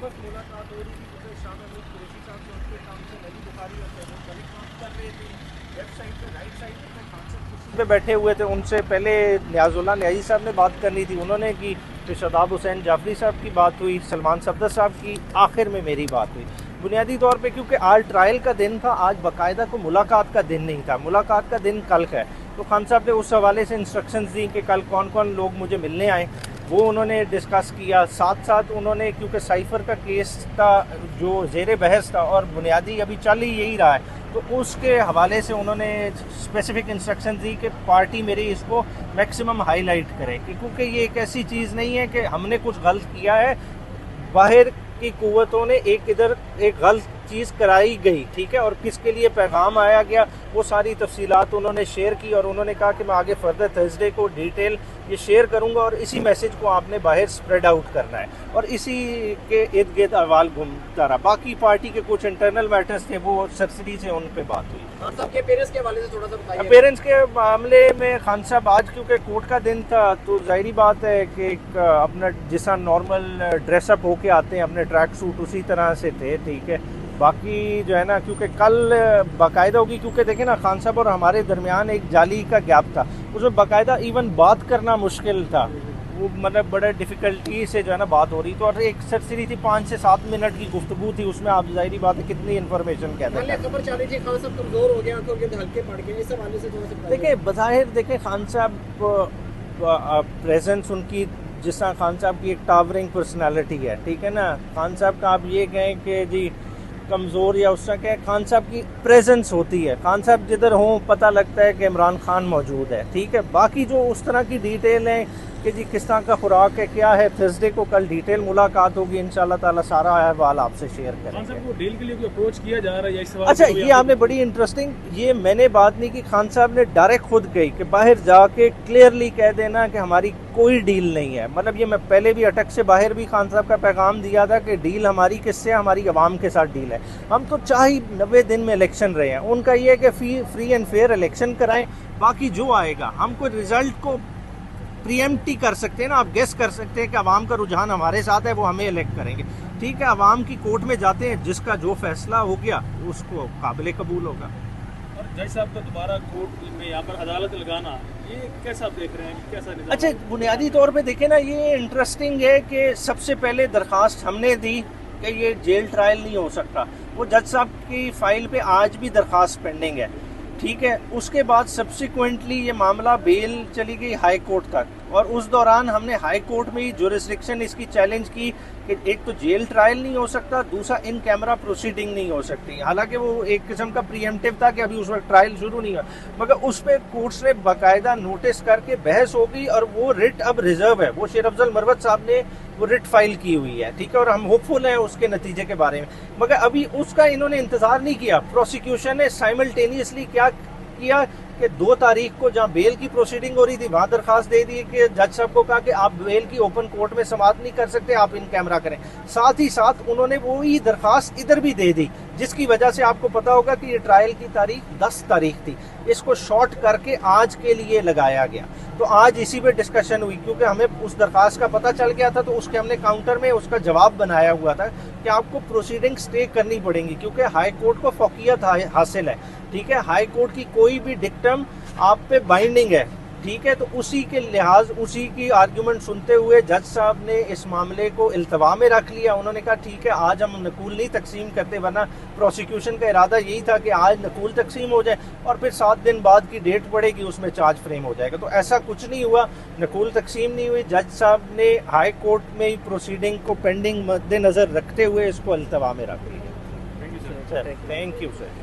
वक्त मुलाकात हो रही थी जैसे शाह महमूद कुरैशी साहब से, उनके काम से नबी बुखारी और तैमूर मलिक काम कर रहे थे। लेफ्ट साइड पे राइट साइड पे खान साहब कुर्सी पे बैठे हुए थे, उनसे पहले नियाजुल्लाह न्याजी साहब ने बात करनी थी, उन्होंने की। फिर शदाब हुसैन जाफरी साहब की बात हुई, सलमान सफदर साहब की, आखिर में मेरी बात हुई। बुनियादी तौर पे क्योंकि आज ट्रायल का दिन था, आज बाकायदा को मुलाकात का दिन नहीं था, मुलाकात का दिन कल है। तो खान साहब ने उस हवाले से इंस्ट्रक्शंस दी कि कल कौन कौन लोग मुझे मिलने आए, वो उन्होंने डिस्कस किया। साथ साथ उन्होंने, क्योंकि साइफ़र का केस था जो ज़ेर बहस था और बुनियादी अभी चल ही यही रहा है, तो उसके हवाले से उन्होंने स्पेसिफिक इंस्ट्रक्शन दी कि पार्टी मेरी इसको मैक्सिमम हाईलाइट करे, क्योंकि ये एक ऐसी चीज़ नहीं है कि हमने कुछ गलत किया है, बाहर की कुव्वतों ने इधर एक गलत चीज़ कराई गई, ठीक है, और किसके लिए पैगाम आया गया, वो सारी तफसीलात उन्होंने शेयर की। और उन्होंने कहा कि मैं आगे फर्दर थर्सडे को डिटेल ये शेयर करूंगा और इसी मैसेज को आपने बाहर स्प्रेड आउट करना है, और इसी के इर्द गिर्द अहवाल घूमता रहा। बाकी पार्टी के कुछ इंटरनल मैटर्स थे, वो सरसरी से उन पे बात हुई। खान साहब के पेरेंट्स के हवाले से थोड़ा सा बताइए। पेरेंट्स के मामले में खान साहब आज क्योंकि कोर्ट का दिन था, तो जाहिर बात है कि एक अपना जैसा नॉर्मल ड्रेसअप होके आते हैं, अपने ट्रैक सूट उसी तरह से थे, ठीक है। बाकी जो है ना, क्योंकि कल बाकायदा होगी, क्योंकि देखें ना, खान साहब और हमारे दरमियान एक जाली का गैप था, उसमें बाकायदा इवन बात करना मुश्किल था, वो मतलब बड़े डिफ़िकल्टी से जो है ना बात हो रही। तो और एक सरसरी थी 5 से 7 मिनट की गुफ्तगू थी, उसमें आप जाहिर बात है कितनी इन्फॉर्मेशन कहते हैं। खबर चल रही थी खान साहब कमजोर हो गए, आंखों के हल्के पड़ गए, इस हवाले से थोड़ा सा देखिए, बज़ाहिर देखें खान साहब प्रेजेंस उनकी, जिस तरह खान साहब की एक टावरिंग पर्सनालिटी है, ठीक है ना। खान साहब का आप ये कहें कि जी कमज़ोर या उस तरह के, खान साहब की प्रेजेंस होती है, खान साहब जिधर हों पता लगता है कि इमरान खान मौजूद है, ठीक है। बाकी जो उस तरह की डिटेल है कि जी किस तरह का खुराक है, क्या है, थर्सडे को कल डिटेल मुलाकात होगी, इंशाल्लाह ताला सारा अहवाल आपसे शेयर करेंगे। खान साहब को डील के लिए कोई अप्रोच किया जा रहा है या इस सवाल अच्छा, ये आपने बड़ी इंटरेस्टिंग, ये मैंने बात नहीं की, खान साहब ने डायरेक्ट खुद गई कि बाहर जाके क्लियरली कह देना कि हमारी कोई डील नहीं है। मतलब ये मैं पहले भी अटक से बाहर भी खान साहब का पैगाम दिया था कि डील हमारी किससे, हमारी आवाम के साथ डील है। हम तो चाहे 90 दिन में इलेक्शन रहे हैं, उनका ये है कि फ्री एंड फेयर इलेक्शन कराएं, बाकी जो आएगा हम कोई रिजल्ट को प्रीएम्प्ट ही कर सकते हैं ना, आप गेस कर सकते हैं कि अवाम का रुझान हमारे साथ है, वो हमें इलेक्ट करेंगे, ठीक है। अवाम की कोर्ट में जाते हैं, जिसका जो फैसला हो गया उसको काबिल कबूल होगा। और जज साहब का दोबारा कोर्ट में यहाँ पर अदालत लगाना, ये कैसा आप देख रहे हैं, कैसा निज़ाम? अच्छा, बुनियादी तौर पे देखें ना, ये इंटरेस्टिंग है कि सबसे पहले दरख्वास्त हमने दी कि ये जेल ट्रायल नहीं हो सकता, वो जज साहब की फ़ाइल पे आज भी दरख्वास्त पेंडिंग है, ठीक है। उसके बाद सब्सिक्वेंटली ये मामला बेल चली गई हाई कोर्ट तक, और उस दौरान हमने हाई कोर्ट में ही जुरिस्डिक्शन इसकी चैलेंज की कि एक तो जेल ट्रायल नहीं हो सकता, दूसरा इन कैमरा प्रोसीडिंग नहीं हो सकती। हालांकि वो एक किस्म का प्रीएम्प्टिव था कि अभी उस वक्त ट्रायल शुरू नहीं हुआ, मगर उस पर कोर्ट्स ने बाकायदा नोटिस करके बहस हो गई, और वो रिट अब रिजर्व है, वो शेर अफजल मरवत साहब ने वो रिट फाइल की हुई है, ठीक है, और हम होपफुल हैं उसके नतीजे के बारे में। मगर अभी उसका इन्होंने इंतज़ार नहीं किया। प्रोसिक्यूशन ने साइमल्टेनियसली क्या किया कि 2 तारीख को जहां बेल की प्रोसीडिंग हो रही थी, वहां दरखास्त दे दी कि जज साहब को कहा कि आप बेल की ओपन कोर्ट में समाअत नहीं कर सकते, आप इन कैमरा करें। साथ ही साथ उन्होंने वही दरखास्त इधर भी दे दी, जिसकी वजह से आपको पता होगा कि ये ट्रायल की तारीख 10 तारीख थी, इसको शॉर्ट करके आज के लिए लगाया गया। तो आज इसी पे डिस्कशन हुई, क्योंकि हमें उस दरखास्त का पता चल गया था, तो उसके हमने काउंटर में उसका जवाब बनाया हुआ था कि आपको प्रोसीडिंग स्टे करनी पड़ेंगी, क्योंकि हाई कोर्ट को फौकियत हासिल है, ठीक है। हाई कोर्ट की कोई भी डिक्टम आप पे बाइंडिंग है, ठीक है। तो उसी के लिहाज, उसी की आर्ग्यूमेंट सुनते हुए जज साहब ने इस मामले को इल्तवा में रख लिया। उन्होंने कहा ठीक है, आज हम नकूल नहीं तकसीम करते, वरना प्रोसिक्यूशन का इरादा यही था कि आज नकूल तकसीम हो जाए और फिर 7 दिन बाद की डेट पड़ेगी, उसमें चार्ज फ्रेम हो जाएगा। तो ऐसा कुछ नहीं हुआ, नकूल तकसीम नहीं हुई। जज साहब ने हाई कोर्ट में ही प्रोसीडिंग को पेंडिंग मद्देनज़र रखते हुए इसको इल्तवा में रख लिया। Thank you sir. Thank you sir.